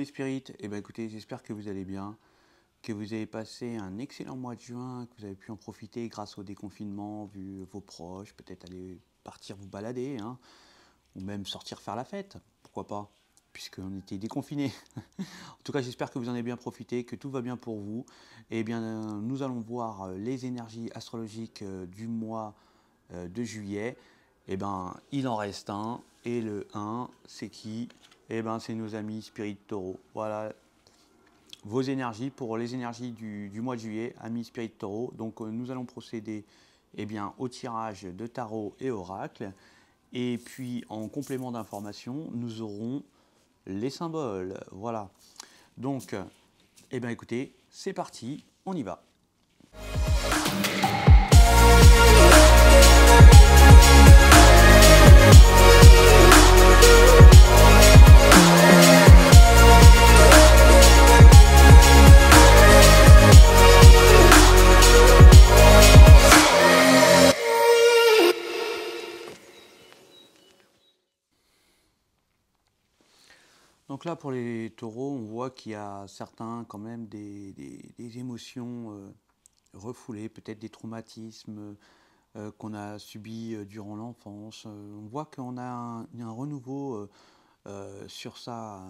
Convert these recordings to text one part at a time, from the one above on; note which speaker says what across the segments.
Speaker 1: les spirites, eh ben écoutez, j'espère que vous allez bien, que vous avez passé un excellent mois de juin, que vous avez pu en profiter grâce au déconfinement, vu vos proches, peut-être aller partir vous balader, hein, ou même sortir faire la fête, pourquoi pas, puisqu'on était déconfinés. En tout cas, j'espère que vous en avez bien profité, que tout va bien pour vous. Et bien, nous allons voir les énergies astrologiques du mois de juillet. Et ben, il en reste un, et le 1, c'est qui? Eh ben, c'est nos amis Spirit Taureau. Voilà vos énergies pour les énergies du mois de juillet, amis Spirit Taureau. Donc, nous allons procéder bien, au tirage de tarot et oracle. Et puis, en complément d'information, nous aurons les symboles. Voilà. Donc, eh bien, écoutez, c'est parti, on y va. Donc là, pour les taureaux, on voit qu'il y a certains, quand même, des émotions refoulées, peut-être des traumatismes qu'on a subis durant l'enfance. On voit qu'on a un renouveau sur ça.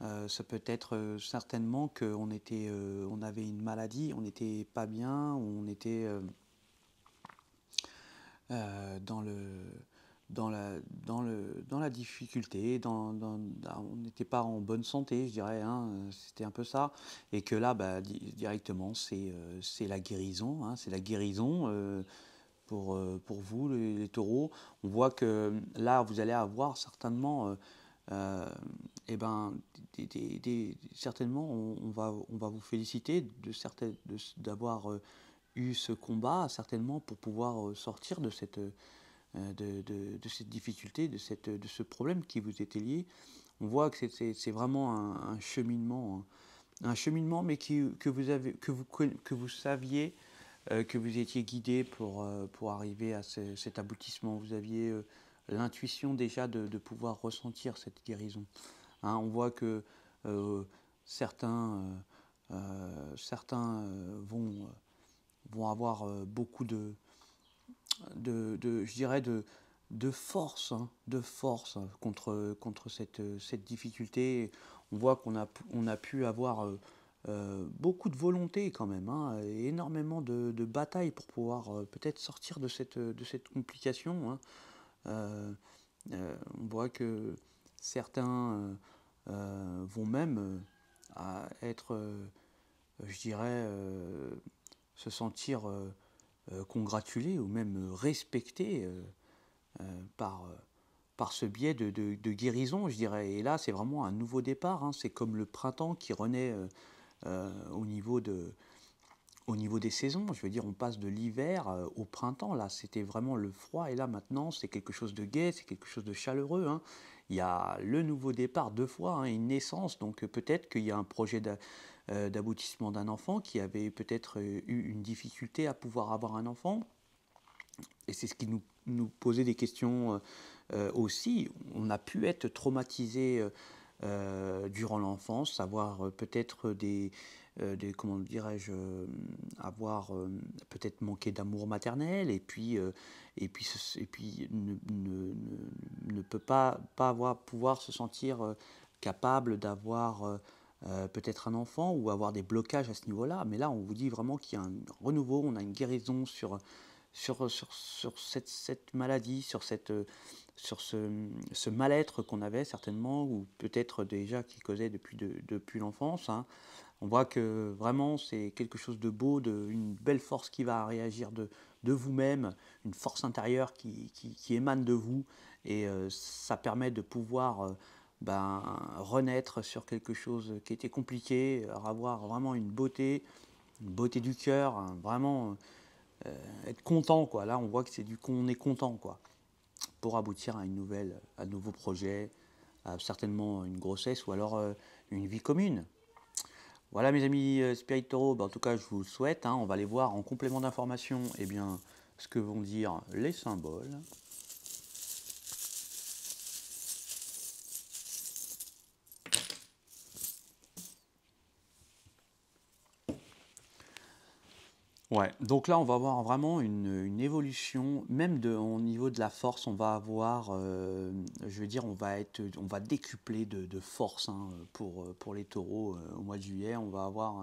Speaker 1: Hein. Ça peut être certainement qu'on on avait une maladie, on n'était pas bien, on était dans la difficulté, on n'était pas en bonne santé, je dirais, hein, c'était un peu ça, et que là, bah, directement, c'est la guérison, hein, c'est la guérison pour vous, les taureaux. On voit que là, vous allez avoir certainement, eh ben, certainement, on va vous féliciter d'avoir eu ce combat, certainement, pour pouvoir sortir de cette difficulté, de ce problème qui vous était lié. On voit que c'est vraiment un cheminement, hein. Un cheminement, mais que vous saviez que vous étiez guidé pour arriver à cet aboutissement. Vous aviez l'intuition déjà de pouvoir ressentir cette guérison. Hein, on voit que euh, certains, vont avoir beaucoup je dirais de force, hein, contre cette difficulté. On voit on a pu avoir beaucoup de volonté quand même, hein, et énormément de batailles pour pouvoir peut-être sortir de cette complication. Hein. On voit que certains vont même être, je dirais, se sentir congratulés ou même respectés par, par ce biais de guérison, je dirais. Et là, c'est vraiment un nouveau départ. Hein. C'est comme le printemps qui renaît au niveau des saisons. Je veux dire, on passe de l'hiver au printemps. Là, c'était vraiment le froid. Et là, maintenant, c'est quelque chose de gai, c'est quelque chose de chaleureux. Hein. Il y a le nouveau départ deux fois, hein, une naissance. Donc peut-être qu'il y a un projet d'aboutissement d'un enfant qui avait peut-être eu une difficulté à pouvoir avoir un enfant. Et c'est ce qui nous posait des questions aussi. On a pu être traumatisé durant l'enfance, avoir peut-être comment dirais-je, avoir peut-être manqué d'amour maternel, et puis ne peut pas pouvoir se sentir capable d'avoir peut-être un enfant ou avoir des blocages à ce niveau-là. Mais là, on vous dit vraiment qu'il y a un renouveau, on a une guérison sur cette maladie, sur ce mal-être qu'on avait certainement, ou peut-être déjà qui causait depuis l'enfance. Hein. On voit que vraiment c'est quelque chose de beau, une belle force qui va réagir de vous-même, une force intérieure qui émane de vous, et ça permet de pouvoir renaître sur quelque chose qui était compliqué, avoir vraiment une beauté du cœur, hein, vraiment être content, quoi. Là, on voit que c'est qu'on est content, quoi, pour aboutir à un nouveau projet, à certainement une grossesse ou alors une vie commune. Voilà, mes amis Spirit Taureau, en tout cas, je vous le souhaite. Hein, on va aller voir en complément d'information, bien, ce que vont dire les symboles. Ouais, donc là, on va avoir vraiment une évolution, même au niveau de la force, on va avoir, je veux dire, on va décupler de force hein, pour les taureaux au mois de juillet. On va avoir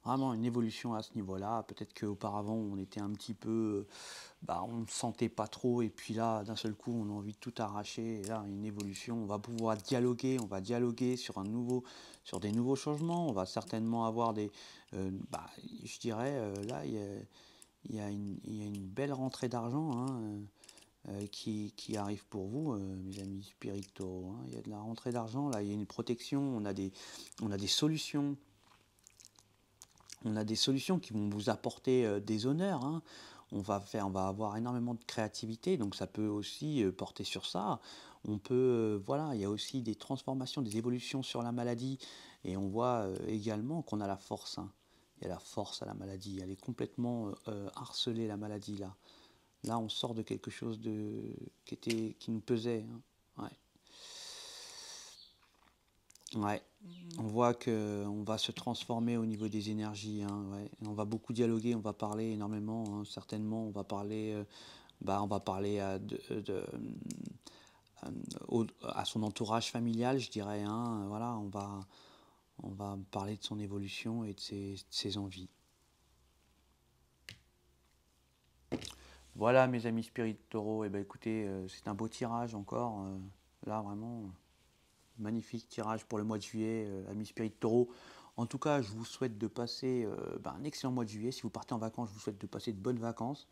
Speaker 1: vraiment une évolution à ce niveau-là. Peut-être qu'auparavant, on était un petit peu, bah, on ne sentait pas trop, et puis là, d'un seul coup, on a envie de tout arracher. Et là, une évolution, on va pouvoir dialoguer, on va dialoguer sur des nouveaux changements. On va certainement avoir bah, je dirais, là, il y a une belle rentrée d'argent hein, qui arrive pour vous, mes amis Spirit Taureau, hein. Il y a de la rentrée d'argent, là, il y a une protection, on a des solutions. On a des solutions qui vont vous apporter des honneurs, hein. On va avoir énormément de créativité, donc ça peut aussi porter sur ça. Voilà, il y a aussi des transformations, des évolutions sur la maladie, et on voit également qu'on a la force, hein. Il y a la force à la maladie, elle est complètement harcelée la maladie là. Là, on sort de quelque chose qui nous pesait, hein. Ouais. Ouais, on voit que on va se transformer au niveau des énergies, hein, ouais. On va beaucoup dialoguer, on va parler énormément, hein, certainement. On va parler à son entourage familial, je dirais, hein. Voilà, on va parler de son évolution et de ses envies. Voilà, mes amis Spirit Taureau. Eh ben, écoutez, c'est un beau tirage encore. Là, vraiment, magnifique tirage pour le mois de juillet, amis Spirit Taureau. En tout cas, je vous souhaite de passer un excellent mois de juillet. Si vous partez en vacances, je vous souhaite de passer de bonnes vacances,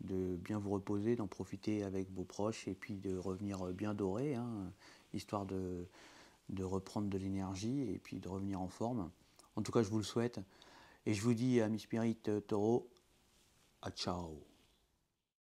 Speaker 1: de bien vous reposer, d'en profiter avec vos proches et puis de revenir bien doré, hein, histoire de reprendre de l'énergie et puis de revenir en forme. En tout cas, je vous le souhaite. Et je vous dis, amis Spirit Taureau, à ciao.